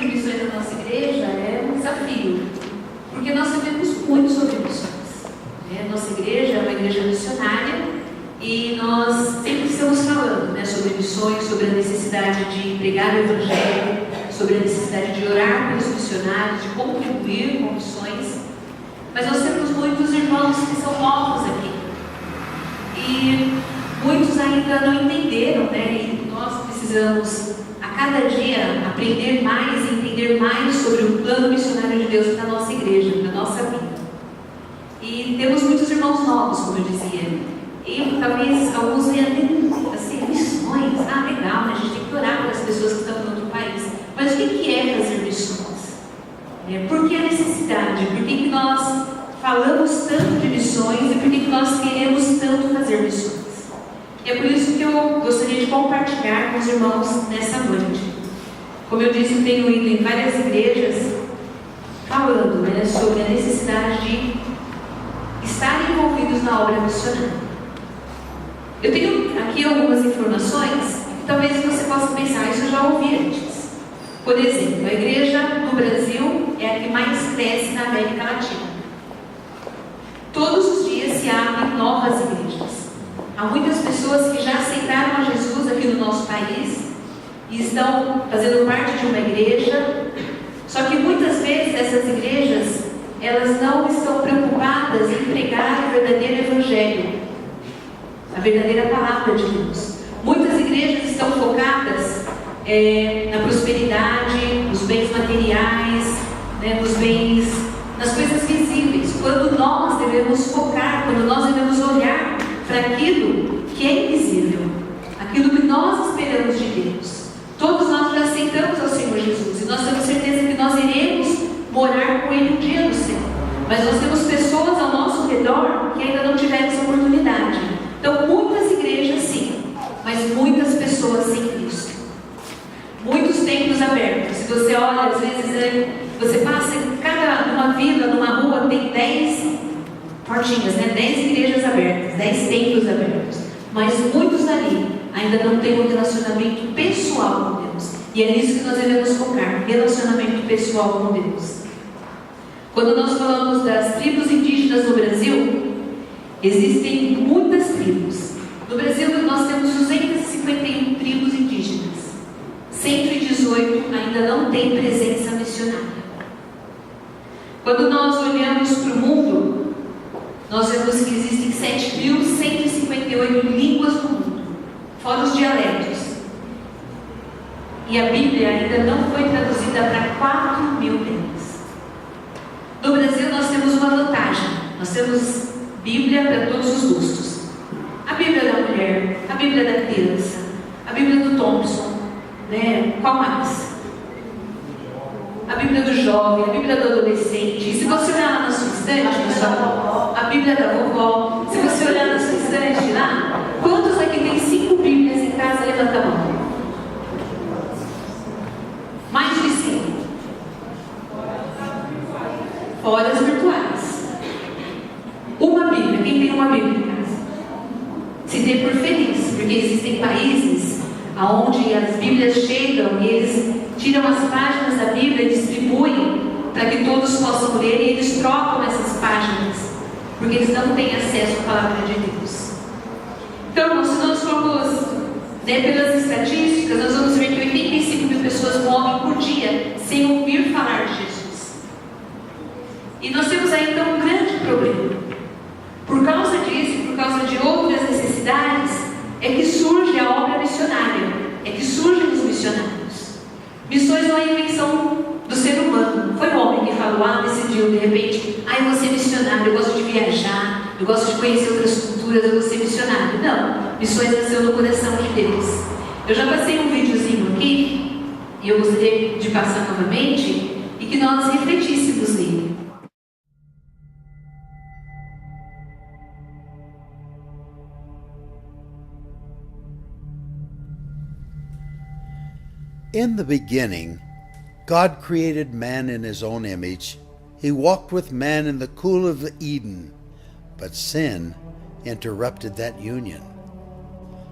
sobre missões na nossa igreja é um desafio, porque nós sabemos muito sobre missões. Nossa igreja é uma igreja missionária e nós sempre estamos falando, sobre missões, sobre a necessidade de pregar o Evangelho, sobre a necessidade de orar pelos missionários, de contribuir com missões. Mas nós temos muitos irmãos que são novos aqui e muitos ainda não entenderam, e nós precisamos a cada dia aprender mais e entender mais sobre o plano missionário de Deus para a nossa igreja, para a nossa vida. E temos muitos irmãos novos, como eu dizia. E talvez alguns venham assim, missões. Legal, a gente tem que orar pelas pessoas que estão em outro país. Mas o que é fazer missões? Por que a necessidade? Por que nós falamos tanto de missões e por que nós queremos tanto fazer missões? E é por isso que eu gostaria de compartilhar com os irmãos nessa noite. Como eu disse, eu tenho ido em várias igrejas falando sobre a necessidade de estar envolvidos na obra missionária. Eu tenho aqui algumas informações que talvez você possa pensar, isso eu já ouvi antes. Por exemplo, a igreja no Brasil é a que mais cresce na América Latina. Todos os dias se abrem novas igrejas. Há muitas pessoas que já aceitaram a Jesus aqui no nosso país e estão fazendo parte de uma igreja. Só que muitas vezes essas igrejas, elas não estão preocupadas em pregar o verdadeiro evangelho, a verdadeira palavra de Deus. Muitas igrejas estão focadas na prosperidade, nos bens materiais, nos bens, nas coisas visíveis, quando nós devemos focar, quando nós devemos olhar para aquilo que é invisível, aquilo que nós esperamos de Deus. Todos nós já aceitamos ao Senhor Jesus e nós temos certeza que nós iremos morar com Ele um dia no céu. Mas nós temos pessoas ao nosso redor que ainda não tiveram essa oportunidade. Então, muitas igrejas sim, mas muitas pessoas sem Cristo. Muitos templos abertos. Se você olha, às vezes, você passa numa vila, numa rua, tem 10 portinhas, 10 igrejas abertas, 10 templos abertos. Mas muitos ali ainda não têm um relacionamento pessoal com Deus. E é nisso que nós devemos focar, relacionamento pessoal com Deus. Quando nós falamos das tribos indígenas no Brasil, existem muitas tribos. No Brasil nós temos 251 tribos indígenas. 118 ainda não têm presença missionária. Quando nós olhamos para o mundo, nós vemos que existem 7.158 línguas no mundo, fora os dialetos. E a Bíblia ainda não foi traduzida para 4.000 línguas. No Brasil nós temos uma vantagem. Nós temos Bíblia para todos os gostos. A Bíblia da mulher, a Bíblia da criança, a Bíblia do Thompson, qual mais? A Bíblia do jovem, a Bíblia do adolescente. E se você olhar lá na sua estante, a Bíblia da vovó, se você olhar na sua estante lá, quantos aqui tem 5 Bíblias em casa? Levanta a mão. Mais de 5. Fora as virtuais. Uma Bíblia. Quem tem uma Bíblia em casa? Se dê por feliz, porque existem países onde as Bíblias chegam e eles tiram as páginas da Bíblia e distribuem para que todos possam ler, e eles trocam essas páginas, porque eles não têm acesso à palavra de Deus. Então, se nós formos pelas estatísticas, nós vamos ver que 85.000 pessoas morrem por dia sem ouvir falar de Jesus. E nós temos aí então um grande problema. Por causa disso, por causa de outras necessidades, é que surge a obra missionária, é que surgem os missionários. Missões não é invenção do ser humano. Não foi o homem que falou, decidiu de repente, eu vou ser missionário, eu gosto de viajar, eu gosto de conhecer outras culturas, eu vou ser missionário. Não, missões nasceu no coração de Deus. Eu já passei um videozinho aqui, e eu gostaria de passar novamente, e que nós refletíssemos nele. In the beginning, God created man in his own image. He walked with man in the cool of Eden, but sin interrupted that union.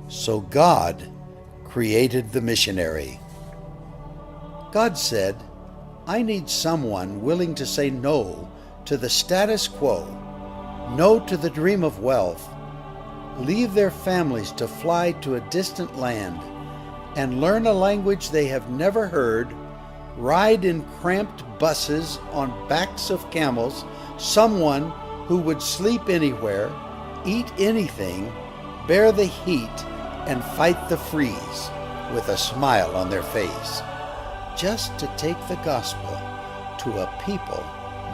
So God created the missionary. God said, I need someone willing to say no to the status quo, no to the dream of wealth, leave their families to fly to a distant land and learn a language they have never heard, ride in cramped buses on backs of camels, someone who would sleep anywhere, eat anything, bear the heat, and fight the freeze with a smile on their face, just to take the gospel to a people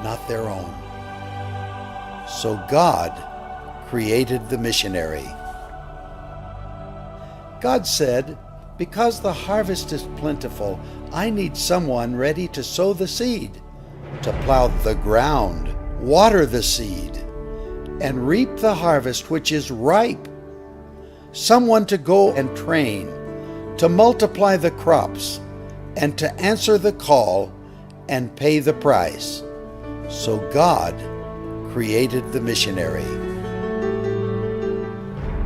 not their own. So God created the missionary. God said, "Because the harvest is plentiful, I need someone ready to sow the seed, to plow the ground, water the seed, and reap the harvest which is ripe. Someone to go and train, to multiply the crops, and to answer the call and pay the price." So God created the missionary.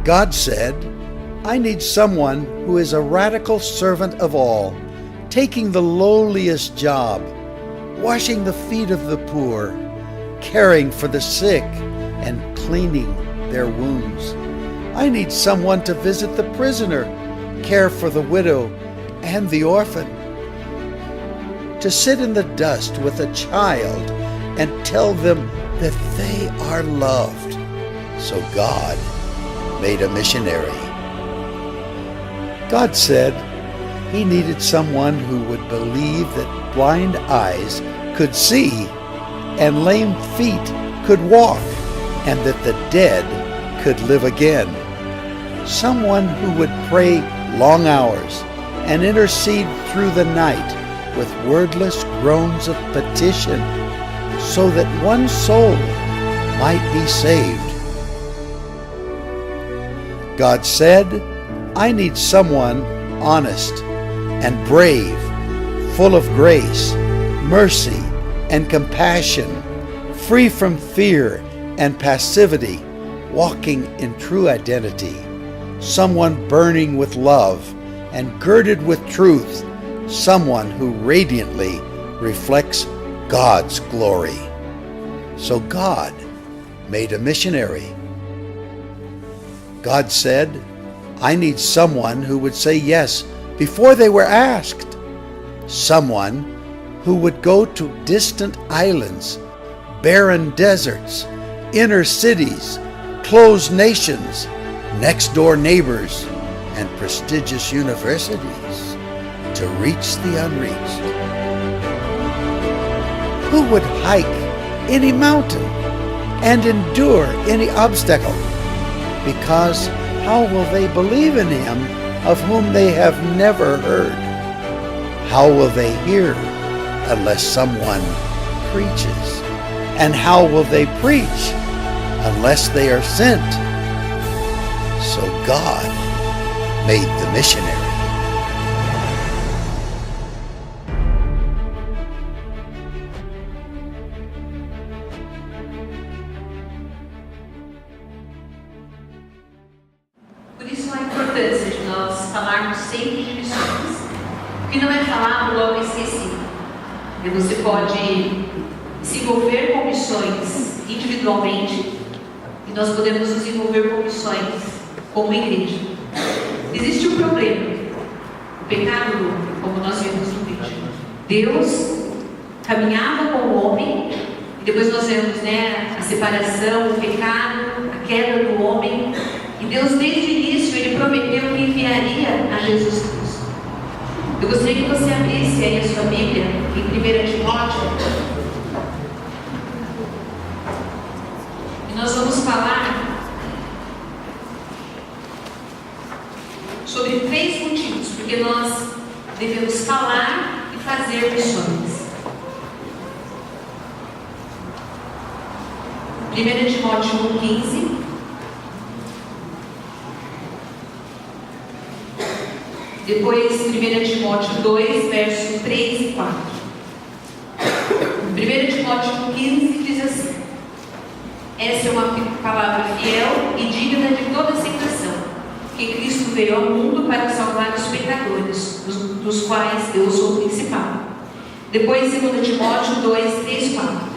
God said, "I need someone who is a radical servant of all, taking the lowliest job, washing the feet of the poor, caring for the sick, and cleaning their wounds. I need someone to visit the prisoner, care for the widow and the orphan, to sit in the dust with a child and tell them that they are loved." So God made a missionary. God said He needed someone who would believe that blind eyes could see and lame feet could walk and that the dead could live again. Someone who would pray long hours and intercede through the night with wordless groans of petition so that one soul might be saved. God said, "I need someone honest and brave, full of grace, mercy, and compassion, free from fear and passivity, walking in true identity, someone burning with love and girded with truth, someone who radiantly reflects God's glory." So God made a missionary. God said, "I need someone who would say yes before they were asked, someone who would go to distant islands, barren deserts, inner cities, closed nations, next-door neighbors, and prestigious universities to reach the unreached. Who would hike any mountain and endure any obstacle? Because how will they believe in Him of whom they have never heard? How will they hear unless someone preaches? And how will they preach unless they are sent?" So God made the missionary. Por isso a importância de nós falarmos sempre de missões. Porque não é falado logo esquecido. E você pode se envolver com missões individualmente e nós podemos nos envolver com missões como igreja. Existe um problema. O pecado do homem, como nós vimos no vídeo. Deus caminhava com o homem e depois nós vemos, a separação, o pecado, a queda do homem. E Deus, desde o início, Ele prometeu que enviaria a Jesus Cristo. Eu gostaria que você abrisse aí a sua Bíblia em 1 Timóteo. E nós vamos falar sobre 3 motivos porque nós devemos falar e fazer missões. 1 Timóteo 1,15. Depois 1 Timóteo 2, versos 3 e 4. 1 Timóteo 1,15 diz assim: essa é uma palavra fiel e digna de toda aceitação, que Cristo veio ao mundo para salvar os pecadores, dos quais eu sou o principal. Depois, 2 Timóteo 2, 3, 4.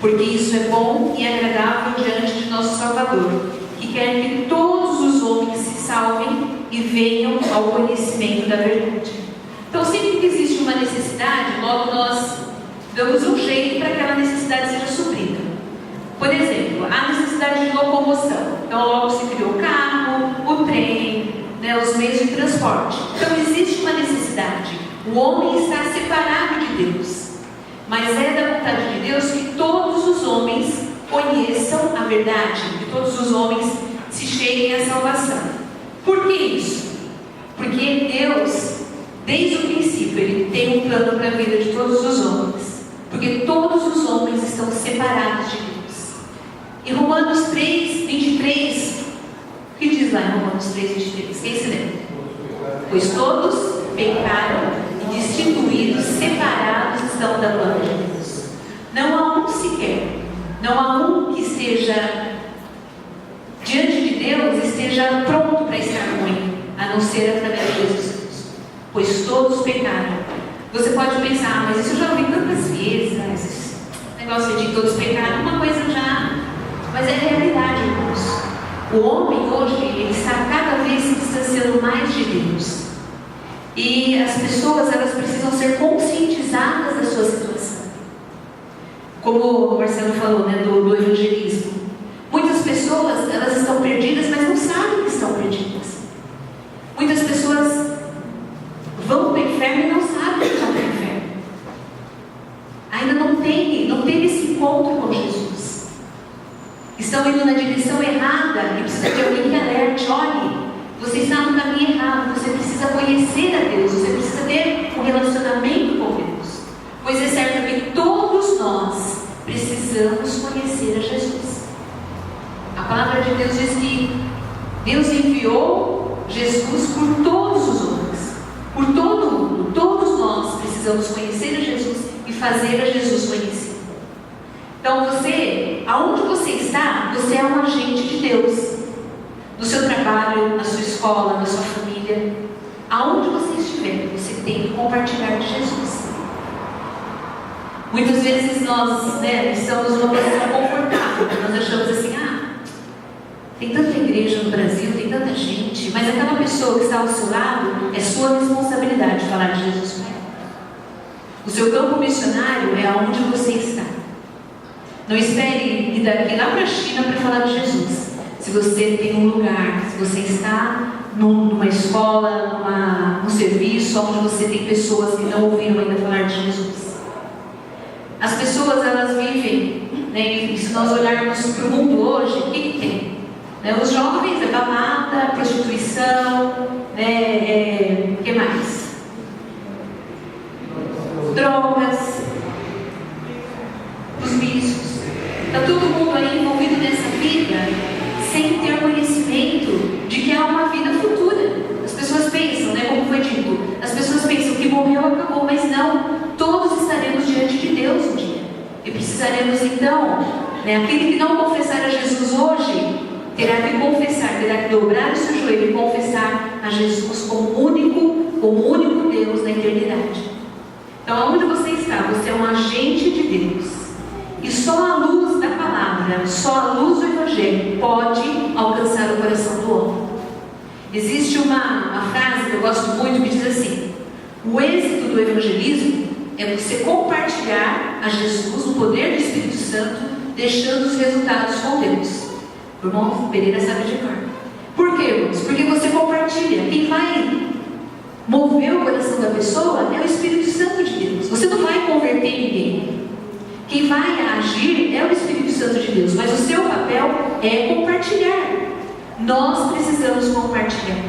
Porque isso é bom e agradável diante de nosso Salvador, que quer que todos os homens se salvem e venham ao conhecimento da verdade. Então, sempre que existe uma necessidade, logo nós damos um jeito para que aquela necessidade seja suprida. Por exemplo, a necessidade de locomoção. Então, logo se criou o carro, o trem, os meios de transporte. Então, existe uma necessidade. O homem está separado de Deus. Mas é da vontade de Deus que todos os homens conheçam a verdade, que todos os homens se cheguem à salvação. Por que isso? Porque Deus, desde o princípio, Ele tem um plano para a vida de todos os homens. Porque todos os homens estão separados de Deus. Em Romanos 3, 23, o que diz lá em Romanos 3, 23? Quem se lembra? Pois todos pecaram e destituídos, separados estão da glória de Deus. Não há um sequer, não há um que esteja diante de Deus, esteja pronto para estar com Ele, a não ser através de Jesus Cristo. Pois todos pecaram. Você pode pensar, mas isso eu já ouvi tantas vezes, esse negócio de todos pecaram, uma coisa já, mas é realidade, irmãos. O homem hoje, ele está cada vez se distanciando mais de Deus. E as pessoas, elas precisam ser conscientizadas da sua situação. Como o Marcelo falou, do evangelismo. Muitas pessoas, elas estão perdidas, mas não sabem que estão perdidas. Muitas pessoas vão para o inferno e não sabem que estão para o inferno. Ainda não teve esse encontro com Jesus. Estão indo na direção errada e precisa de alguém que alerte. Olhe, você está no caminho errado, você precisa conhecer a Deus, você precisa ter um relacionamento com Deus. Pois é certo que todos nós precisamos conhecer a Jesus. A palavra de Deus diz que Deus enviou Jesus por todos os homens, por todo o mundo. Todos nós precisamos conhecer a Jesus e fazer a Jesus conhecido. Então você, aonde você está, você é um agente de Deus. No seu trabalho, na sua escola, na sua família, aonde você estiver, você tem que compartilhar de Jesus. Muitas vezes nós estamos numa posição confortável, nós achamos assim, tem tanta igreja no Brasil, tem tanta gente, mas aquela pessoa que está ao seu lado, é sua responsabilidade falar de Jesus com ela. O seu campo missionário é aonde você está. Não espere ir daqui lá para a China para falar de Jesus. Se você tem um lugar, se você está numa escola, num serviço, onde você tem pessoas que não ouviram ainda falar de Jesus. As pessoas, elas vivem, e se nós olharmos para o mundo hoje, o que tem? Os jovens, a balada, a prostituição, o que mais? Drogas, os vícios. Está todo mundo aí envolvido nessa vida sem ter conhecimento de que há uma vida futura. As pessoas pensam, como foi dito, as pessoas pensam que morreu, acabou, mas não. Todos estaremos diante de Deus um dia. E precisaremos então, aquele que não confessar a Jesus hoje, terá que confessar, terá que dobrar o seu joelho e confessar a Jesus como único Deus na eternidade. Então, aonde você está? Você é um agente de Deus. E só a luz da palavra, só a luz do Evangelho pode alcançar o coração do homem. Existe uma frase que eu gosto muito que diz assim: o êxito do evangelismo é você compartilhar a Jesus, o poder do Espírito Santo, deixando os resultados com Deus. O irmão Pereira sabe de cor. Por quê, irmãos? Porque você compartilha. Quem vai mover o coração da pessoa é o Espírito Santo de Deus. Você não vai converter ninguém. Quem vai agir é o Espírito Santo de Deus, mas o seu papel é compartilhar. Nós precisamos compartilhar.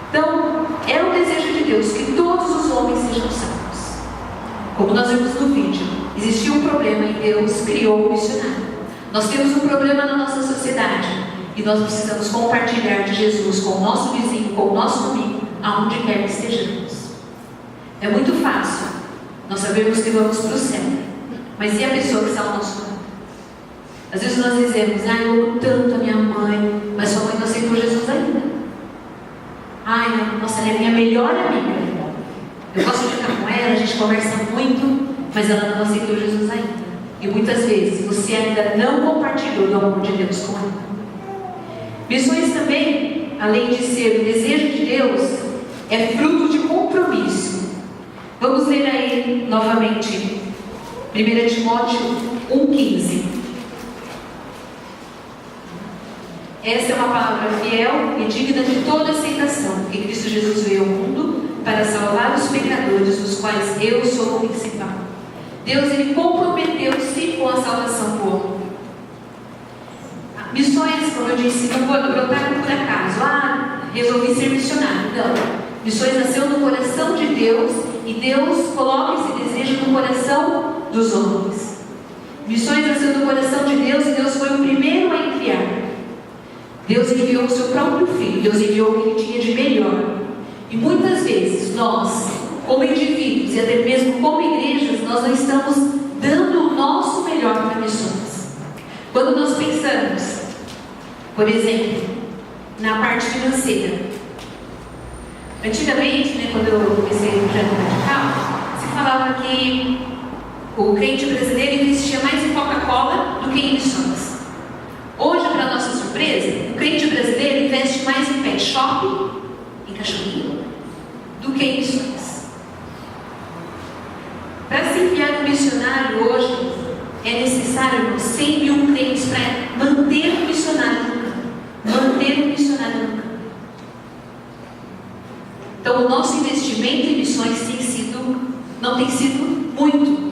Então, é o desejo de Deus que todos os homens sejam salvos. Como nós vimos no vídeo, existia um problema e Deus criou o missionário. Nós temos um problema na nossa sociedade e nós precisamos compartilhar de Jesus com o nosso vizinho, com o nosso amigo, aonde quer que estejamos. É muito fácil nós sabermos que vamos para o céu. Mas e a pessoa que está ao nosso lado? Às vezes nós dizemos, eu amo tanto a minha mãe, mas sua mãe não aceitou Jesus ainda. Nossa, ela é minha melhor amiga. Eu gosto de ficar com ela, a gente conversa muito, mas ela não aceitou Jesus ainda. E muitas vezes você ainda não compartilhou do amor de Deus com ela. Missões também, além de ser o desejo de Deus, é fruto de compromisso. Vamos ler aí novamente 1 Timóteo 1,15. Essa é uma palavra fiel e digna de toda aceitação, porque Cristo Jesus veio ao mundo para salvar os pecadores, dos quais eu sou o principal. Deus, Ele comprometeu-se com a salvação do homem. Missões, como eu disse, não brotaram por acaso. Resolvi ser missionário. Não. Missões nasceu no coração de Deus e Deus coloca esse desejo no coração dos homens. Missões nasceu no coração de Deus e Deus foi o primeiro a enviar. Deus enviou o seu próprio Filho. Deus enviou o que Ele tinha de melhor. E muitas vezes nós, como indivíduos e até mesmo como igrejas, nós não estamos dando o nosso melhor para missões. Quando nós pensamos, por exemplo, na parte financeira. Antigamente, quando eu comecei no projeto radical, se falava que o crente brasileiro investia mais em Coca-Cola do que em missões. Hoje, para nossa surpresa, o crente brasileiro investe mais em pet shop, em cachorrinho, do que em missões. Para se enviar um missionário hoje, é necessário 100 mil crentes para manter o missionário no campo. Manter o missionário no campo. Então, o nosso investimento em missões não tem sido muito.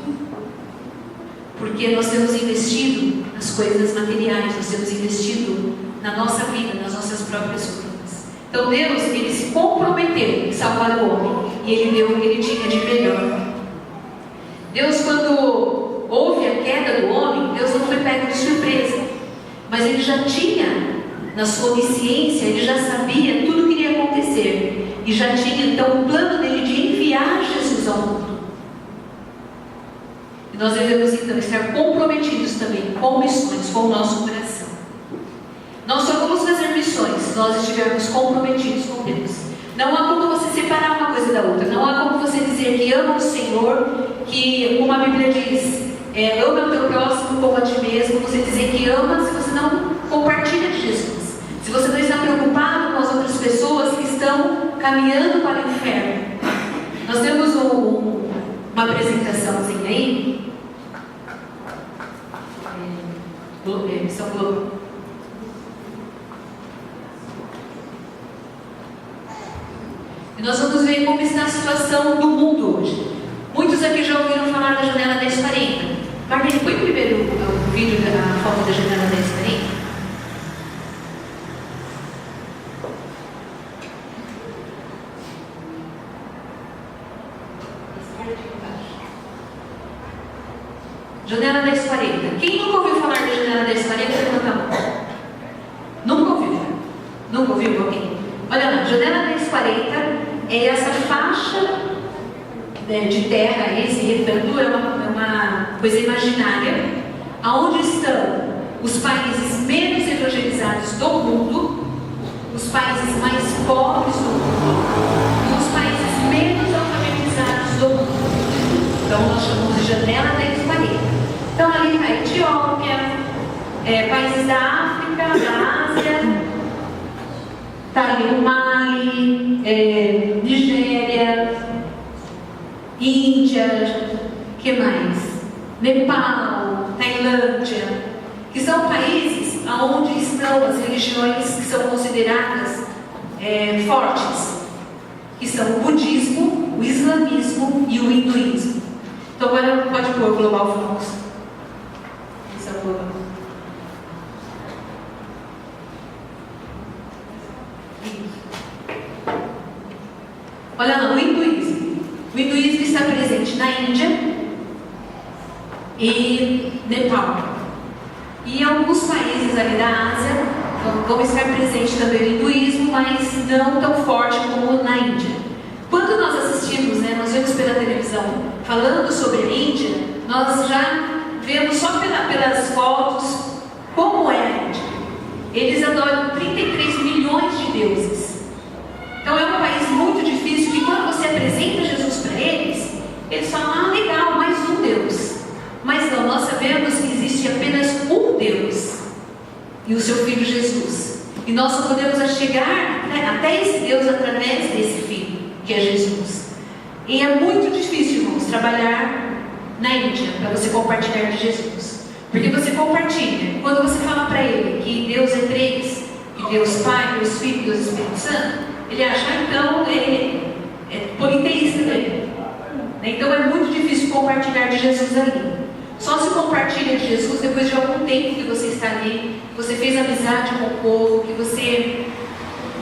Porque nós temos investido nas coisas materiais, nós temos investido na nossa vida, nas nossas próprias coisas. Então, Deus, Ele se comprometeu em salvar o homem. E Ele deu o que Ele tinha de melhor. Deus, quando houve a queda do homem, Deus não foi pego de surpresa. Mas Ele já tinha, na sua onisciência, Ele já sabia tudo o que iria acontecer. E já tinha, então, o plano dele de enviar Jesus ao mundo. E nós devemos, então, estar comprometidos também com missões, com o nosso coração. Nós só vamos fazer missões se nós estivermos comprometidos com Deus. Não há como você separar uma coisa da outra. Não há como você dizer que ama o Senhor, que, como a Bíblia diz, ama o teu próximo como a ti mesmo. Você dizer que ama se você não compartilha de Jesus. Se você não está preocupado com as outras pessoas que estão caminhando para o inferno. Nós temos uma apresentaçãozinha aí. Missão Globo. E nós vamos ver como está a situação do mundo hoje. Muitos aqui já ouviram falar da janela 1040. Marlene, põe primeiro o vídeo da foto da janela 1040. Janela 1040. Quem nunca ouviu falar da janela 1040, levanta a mão. Nunca ouviu? Nunca ouviu alguém? Olha lá, janela 1040 é essa faixa de terra, esse retângulo é uma coisa imaginária, onde estão os países menos evangelizados do mundo, os países mais pobres do mundo e os países menos alfabetizados do mundo. Então nós chamamos de janela 1040. Então ali está a Etiópia, países da África, da Ásia, está ali o Mali, Nigéria, Índia, que mais? Nepal, Tailândia, que são países onde estão as religiões que são consideradas fortes, que são o budismo, o islamismo e o hinduísmo. Então agora pode pôr o Global Focus. Esse é o global. Olha lá, o hinduísmo. O hinduísmo está presente na Índia e Nepal. E em alguns países ali da Ásia vão estar presente também o hinduísmo, mas não tão forte como na Índia. Quando nós assistimos, nós vemos pela televisão falando sobre a Índia, nós já vemos só pelas fotos como é a Índia. Eles adoram 33 milhões de deuses. Então é um país muito difícil que quando você apresenta Jesus para eles, eles falam, legal, mais um Deus. e o seu Filho Jesus. E nós só podemos chegar, né, até esse Deus através desse Filho, que é Jesus. E é muito difícil, irmãos, trabalhar na Índia para você compartilhar de Jesus. Porque você compartilha, quando você fala para ele que Deus é três, que Deus Pai, Deus Filho, Deus Espírito Santo, ele acha, então, é politeísta, né? Então é muito difícil compartilhar de Jesus ali. Só se compartilha de Jesus depois de algum tempo que você está ali, que você fez amizade com o povo, que você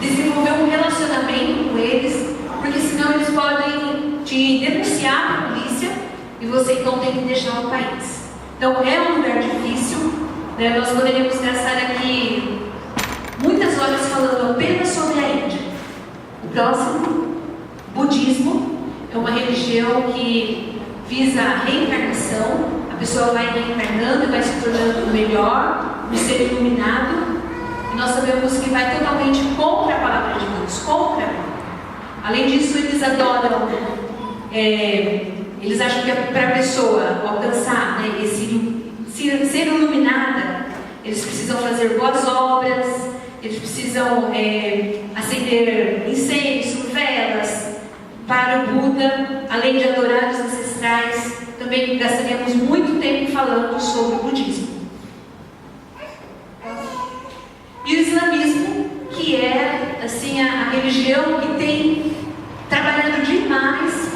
desenvolveu um relacionamento com eles, porque senão eles podem te denunciar para a polícia e você então tem que deixar o país. Então é um lugar difícil, né? Nós poderíamos gastar aqui muitas horas falando apenas sobre a Índia. O próximo, budismo, é uma religião que visa a reencarnação. A pessoa vai reencarnando e vai se tornando melhor, um ser iluminado. E nós sabemos que vai totalmente contra a palavra de Deus, contra. Além disso, eles adoram, eles acham que para a pessoa alcançar, né, ser iluminada, eles precisam fazer boas obras, eles precisam acender incêndios, velas para o Buda, além de adorar os ancestrais. Também gastaríamos muito tempo falando sobre o budismo. E o islamismo, que é assim, a religião que tem trabalhado demais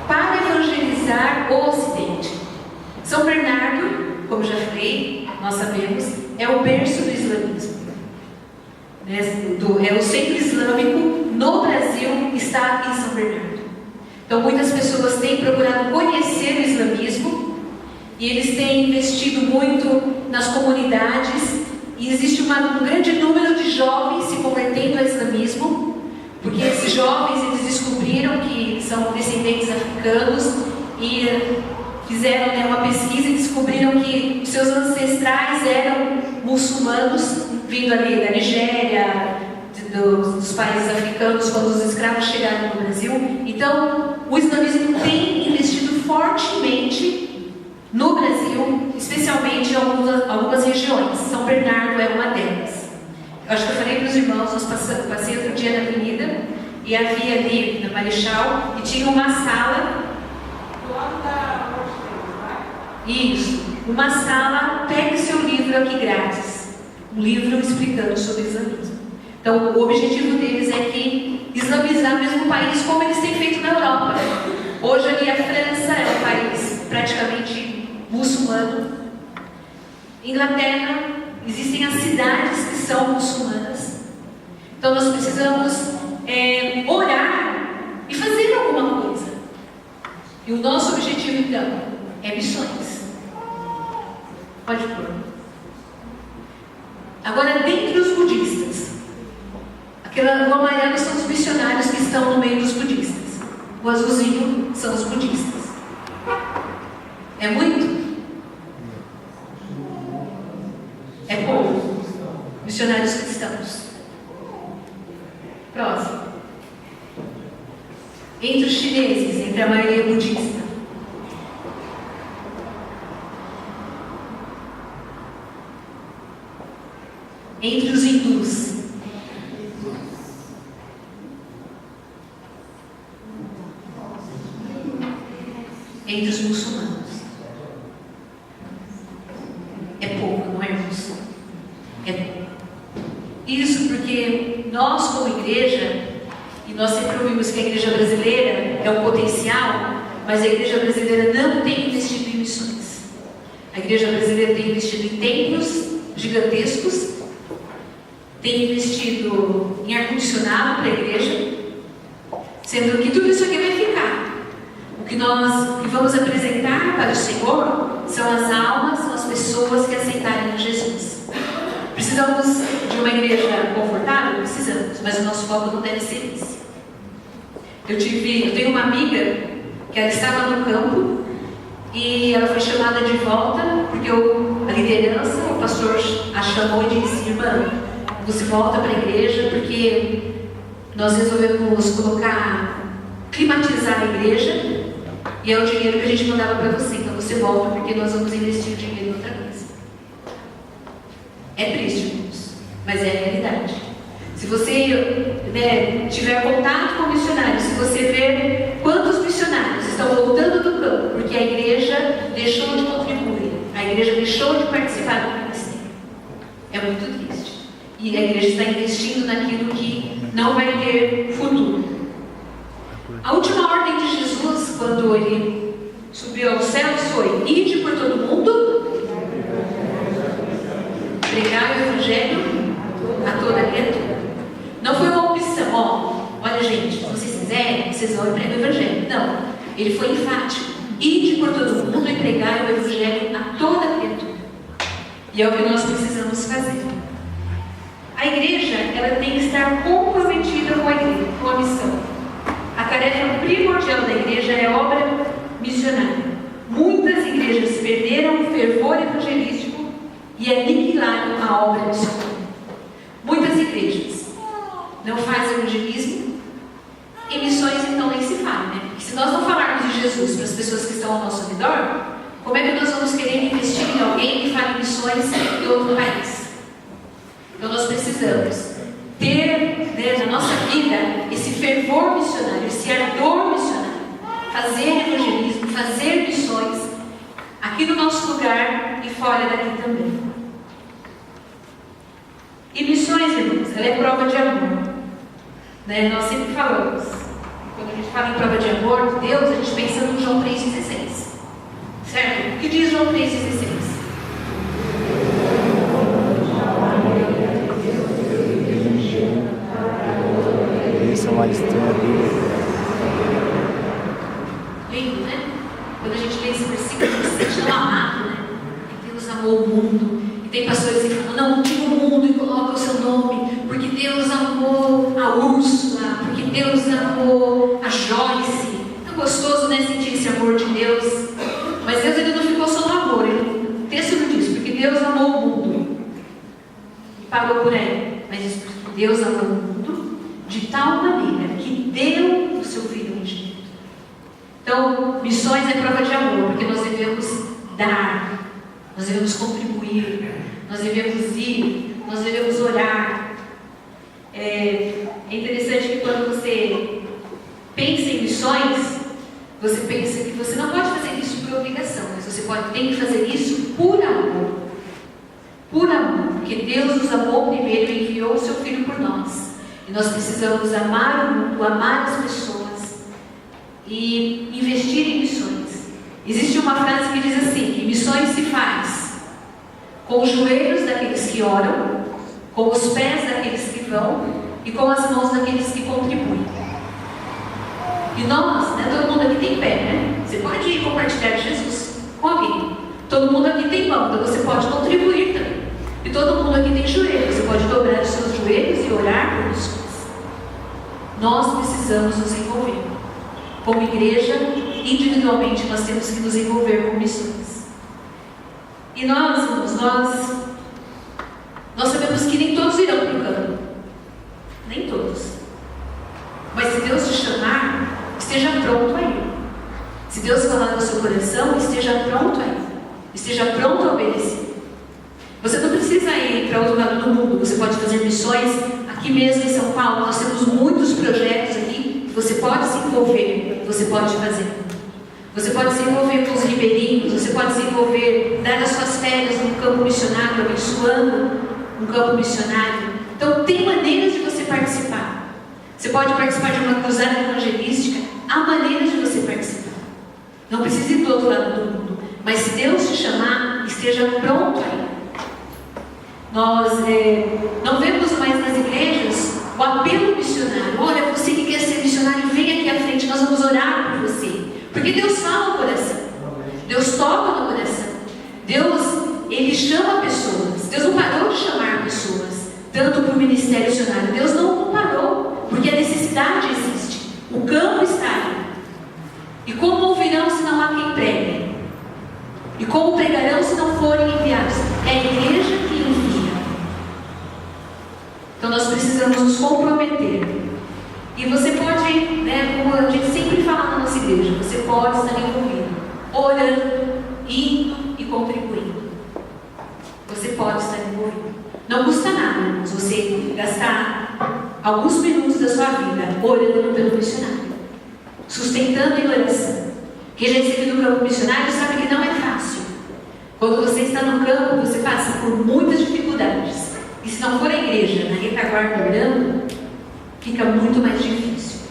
para evangelizar o Ocidente. São Bernardo, como já falei, nós sabemos, é o berço do islamismo. É o centro islâmico no Brasil, está em São Bernardo. Então muitas pessoas têm procurado conhecer o islamismo e eles têm investido muito nas comunidades e existe um grande número de jovens se convertendo ao islamismo, porque esses jovens eles descobriram que são descendentes africanos e fizeram, né, uma pesquisa e descobriram que os seus ancestrais eram muçulmanos, vindo ali da Nigéria, dos países africanos, quando os escravos chegaram no Brasil. Então, o islamismo tem investido fortemente no Brasil, especialmente em algumas regiões. São Bernardo é uma delas. Eu acho que eu falei para os irmãos, nós passei outro dia na avenida, e havia ali na Marechal, e tinha uma sala. Isso, uma sala, pegue seu livro aqui grátis. Um livro explicando sobre o islamismo. Então, o objetivo deles é que islamizar o mesmo país como eles têm feito na Europa. Hoje ali a França é um país praticamente muçulmano. Inglaterra, existem as cidades que são muçulmanas. Então nós precisamos orar e fazer alguma coisa. E o nosso objetivo então é missões. Pode pôr. Agora, dentre os budistas, o amarelo são os missionários que estão no meio dos budistas. O azulzinho são os budistas. É muito? É pouco. Missionários cristãos. Próximo. Entre os chineses, entre a maioria budista. Entre os hindus. Entre os muçulmanos. É pouco, não é, irmãos? É pouco. Isso porque nós, como igreja, e nós sempre ouvimos que a igreja brasileira é um potencial, mas a igreja brasileira não tem investido em missões. A igreja brasileira tem investido em templos gigantescos, tem investido em ar-condicionado para a igreja, sendo que tudo isso aqui vai ficar. O que nós vamos apresentar para o Senhor são as almas, são as pessoas que aceitarem a Jesus. Precisamos de uma igreja confortável? Precisamos, mas o nosso foco não deve ser esse. Eu tenho uma amiga que ela estava no campo e ela foi chamada de volta porque a liderança, o pastor a chamou e disse: irmã, você volta para a igreja porque nós resolvemos climatizar a igreja e é o dinheiro que a gente mandava para você, então você volta porque nós vamos investir o dinheiro em outra coisa. É triste, irmãos, mas é a realidade. Se você tiver contato com missionários, se você ver quantos missionários estão voltando do campo, porque a igreja deixou de contribuir, a igreja deixou de participar do ministério, é muito triste. E a igreja está investindo naquilo que não vai ter futuro. A última ordem de Jesus, quando ele subiu aos céus, foi: ide por todo mundo, pregar o evangelho a toda criatura. Não foi uma opção, olha gente, se vocês quiserem, vocês vão e pregam o evangelho. Não, ele foi enfático: ide por todo mundo e pregar o evangelho a toda criatura. E é o que nós precisamos fazer. A igreja, ela tem que estar comprometida com a igreja, com a missão. A tarefa primordial da igreja é a obra missionária. Muitas igrejas perderam o fervor evangelístico e aniquilaram a obra missionária. Muitas igrejas não fazem evangelismo, e missões então nem se fala, né? Porque se nós não falarmos de Jesus para as pessoas que estão ao nosso redor, como é que nós vamos querer investir em alguém que fale missões em outro país? Então nós precisamos ter na nossa vida esse fervor missionário, esse ardor missionário, fazer evangelismo, fazer missões aqui no nosso lugar e fora daqui também. E missões, irmãos, ela é prova de amor. Nós sempre falamos, quando a gente fala em prova de amor de Deus, a gente pensa no João 3,16. Certo? O que diz João 3,16? Lindo, né? Quando a gente lê esse versículo, a gente se sente tão amado, né? Que Deus amou o mundo. E tem pastores que falam: não, tira o mundo e coloca o seu nome, porque Deus amou a Úrsula, porque Deus amou a Joyce. É gostoso, né, sentir esse amor de Deus. Mas Deus ainda não ficou só no amor. O texto não diz: porque Deus amou o mundo e pagou por ele. Mas diz: porque Deus amou o mundo de tal maneira que deu o seu Filho unigênito. Então, missões é prova de amor, porque nós devemos dar, nós devemos contribuir, nós devemos ir, nós devemos orar. É interessante que quando você pensa em missões, você pensa que você não pode fazer isso por obrigação, mas você tem que fazer isso por amor. Por amor, porque Deus nos amou primeiro e enviou o seu Filho por nós. E nós precisamos amar o mundo, amar as pessoas e investir em missões. Existe uma frase que diz assim: que missões se faz com os joelhos daqueles que oram, com os pés daqueles que vão e com as mãos daqueles que contribuem. E nós, todo mundo aqui tem pé, né? Você pode ir compartilhar Jesus com alguém. Todo mundo aqui tem mão, então você pode contribuir também. E todo mundo aqui tem joelho, você pode dobrar os seus joelhos e orar por missões. Nós precisamos nos envolver. Como igreja, individualmente nós temos que nos envolver com missões. E nós, irmãos, nós sabemos que nem todos irão para o campo. Nem todos. Mas se Deus te chamar, esteja pronto a ir. Se Deus falar no seu coração, esteja pronto a ir. Esteja pronto a obedecer. Você não precisa ir para outro lado do mundo. Você pode fazer missões aqui mesmo em São Paulo. Nós temos muitos projetos aqui que você pode se envolver, você pode fazer. Você pode se envolver com os ribeirinhos, você pode se envolver, dar as suas férias num campo missionário, abençoando um campo missionário. Então tem maneiras de você participar. Você pode participar de uma cruzada evangelística. Há maneiras de você participar. Não precisa ir do outro lado do mundo. Mas se Deus te chamar, esteja pronto aí. Nós não vemos mais nas igrejas o apelo missionário. Olha, você que quer ser missionário, vem aqui à frente, nós vamos orar por você. Porque Deus fala no coração. Deus toca no coração. Deus, Ele chama pessoas. Deus não parou de chamar pessoas, tanto para o ministério missionário. Deus não parou, porque a necessidade existe. O campo está aí. E como ouvirão se não há quem pregue? E como pregarão se não forem enviados? É a igreja que envia. Então nós precisamos nos comprometer. E você pode, como a gente sempre fala na nossa igreja, você pode estar envolvido, orando, indo e contribuindo. Você pode estar envolvido. alguns minutos da sua vida orando pelo missionário, sustentando em oração. Quem já esteve no campo missionário sabe que não é fácil. Quando você está no campo, você passa por muitas dificuldades. E se não for a igreja na retaguarda orando, fica muito mais difícil.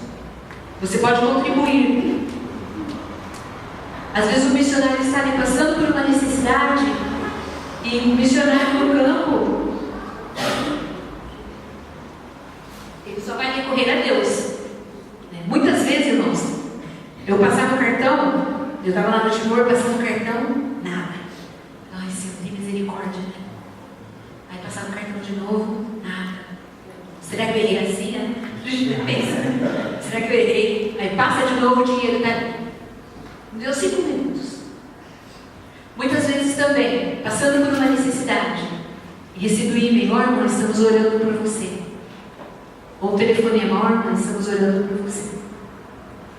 Você pode contribuir. Às vezes o missionário está ali passando por uma necessidade e o missionário no campo, ele só vai recorrer a Deus. Muitas vezes, irmãos, eu passava o cartão, eu estava lá no Timor, passava o cartão, nada. Ai, Senhor, tem misericórdia, né? Aí passava o cartão de novo, nada. Será que eu errei assim, né? Pensa, será que eu errei? Aí passa de novo o dinheiro, né? Deu 5 minutos. Muitas vezes também, passando por uma necessidade, e recebi o e-mail, irmão, estamos orando por você. Ou o telefonema, irmão, estamos orando por você.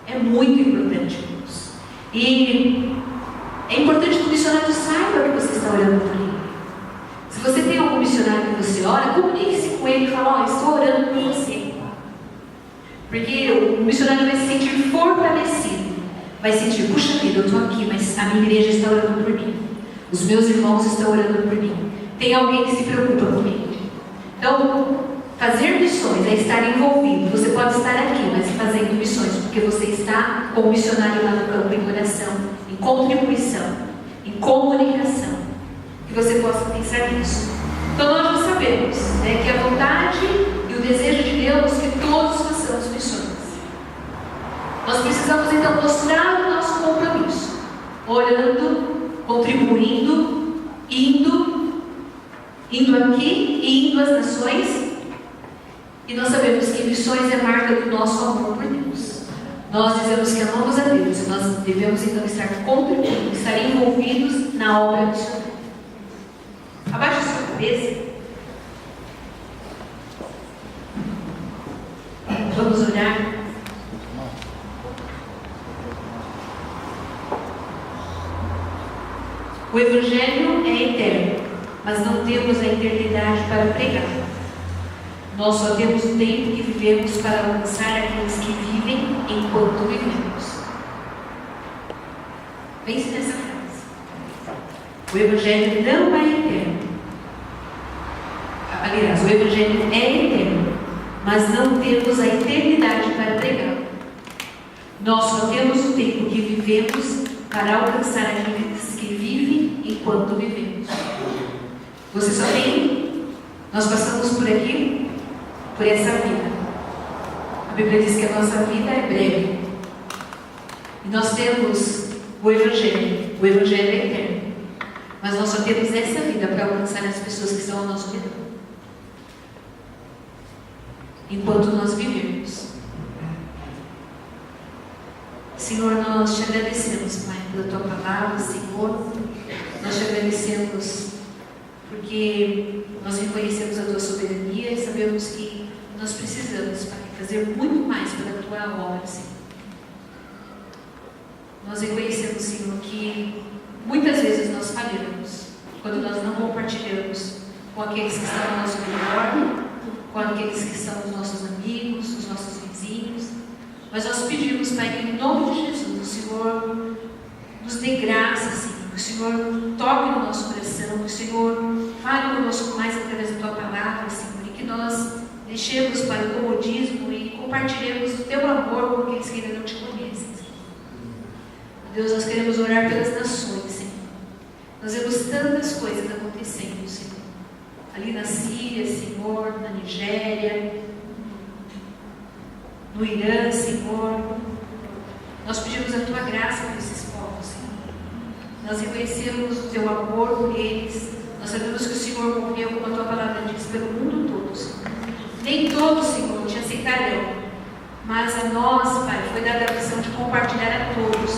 É muito importante, irmãos. E é importante que o missionário saiba que você está orando por ele. Se você tem algum missionário que você ora, comunique-se com ele e fala, estou orando por você. Porque o missionário vai se sentir fortalecido. Vai sentir, puxa vida, eu estou aqui, mas a minha igreja está orando por mim. Os meus irmãos estão orando por mim. Tem alguém que se preocupa comigo. Então, fazer missões é estar envolvido. Você pode estar aqui, mas fazendo missões, porque você está como missionário lá no campo, em oração, em contribuição, em comunicação. Que você possa pensar nisso. Então nós já sabemos, né, que a vontade e o desejo de Deus é que todos façamos missões. Nós precisamos então mostrar o nosso compromisso, orando, contribuindo, indo aqui e indo às nações. E nós sabemos que missões é marca do nosso amor por Deus. Nós dizemos que amamos a Deus e nós devemos então estar contribuindo, estar envolvidos na obra missionária. Abaixe a sua cabeça. Vamos orar. O Evangelho é eterno, mas não temos a eternidade para pregar. Nós só temos o tempo que vivemos para alcançar aqueles que vivem enquanto vivemos. Pense nessa frase. O Evangelho não é eterno. Aliás, o Evangelho é eterno, mas não temos a eternidade para pregar. Nós só temos o tempo que vivemos para alcançar aqueles que vivem enquanto vivemos. Você só tem? Nós passamos por aqui, por essa vida. A Bíblia diz que a nossa vida é breve. E nós temos o Evangelho. O Evangelho é eterno. Mas nós só temos essa vida para alcançar as pessoas que estão ao nosso redor. Enquanto nós vivemos. Senhor, nós te agradecemos, Pai, pela tua palavra, Senhor. Nós te agradecemos porque nós reconhecemos a tua soberania e sabemos que nós precisamos, Pai, fazer muito mais pela tua obra, Senhor. Nós reconhecemos, Senhor, que muitas vezes nós falhamos quando nós não compartilhamos com aqueles que estão ao nosso redor, com aqueles que são os nossos amigos, os nossos vizinhos. Mas nós pedimos, Pai, que em nome de Jesus, o Senhor nos dê graça, Senhor, que o Senhor toque no nosso coração, que o Senhor fale conosco mais através da tua palavra, Senhor, e que nós deixemos, Pai, o comodismo e compartilhemos o teu amor com aqueles que ainda não te conhecem, Senhor. Deus, nós queremos orar pelas nações, Senhor. Nós vemos tantas coisas acontecendo, Senhor. Ali na Síria, Senhor, na Nigéria, no Irã, Senhor. Nós pedimos a tua graça por esses povos, Senhor. Nós reconhecemos o teu amor por eles. Nós sabemos que o Senhor morreu, como a tua palavra diz, pelo mundo todo, Senhor. Nem todos, Senhor, te aceitarão, mas a nós, Pai, foi dada a missão de compartilhar a todos.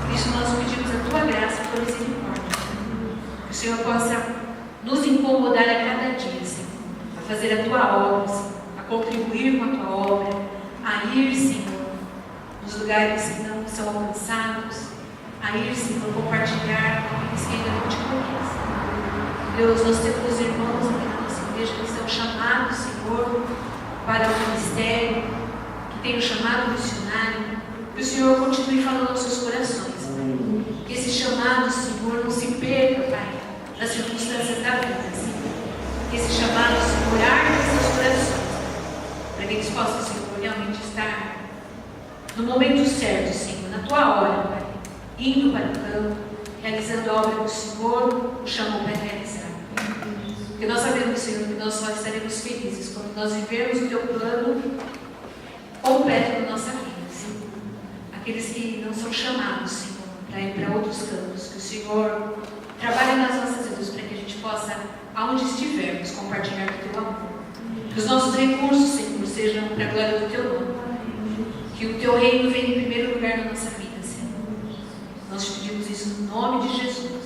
Por isso nós pedimos a tua graça por misericórdia, Senhor. Que o Senhor possa nos incomodar a cada dia, Senhor, a fazer a tua obra, Senhor, a contribuir com a tua obra, a ir, Senhor, nos lugares que não são alcançados, a ir, Senhor, compartilhar com aqueles que ainda não te conhecem. Deus, nós temos irmãos aqui na nossa igreja que são chamados, Senhor, para o ministério, que tem o chamado missionário, que o Senhor continue falando aos seus corações. Que esse chamado, Senhor, não se perca, Pai, nas circunstâncias da vida, Senhor. Que esse chamado, Senhor, arde em seus corações, para que eles possam, Senhor, realmente estar no momento certo, Senhor, na Tua hora, Pai, indo para o campo, realizando a obra que o Senhor o chamou para realizar. Porque nós sabemos, Senhor, que nós só estaremos felizes quando nós vivermos o Teu plano completo na nossa vida, Senhor. Aqueles que não são chamados, Senhor, para ir para outros campos, que o Senhor trabalhe nas nossas vidas para que a gente possa, aonde estivermos, compartilhar do Teu amor. Que os nossos recursos, Senhor, sejam para a glória do Teu nome. Que o Teu reino venha em primeiro lugar na nossa vida, Senhor. Nós te pedimos isso no nome de Jesus.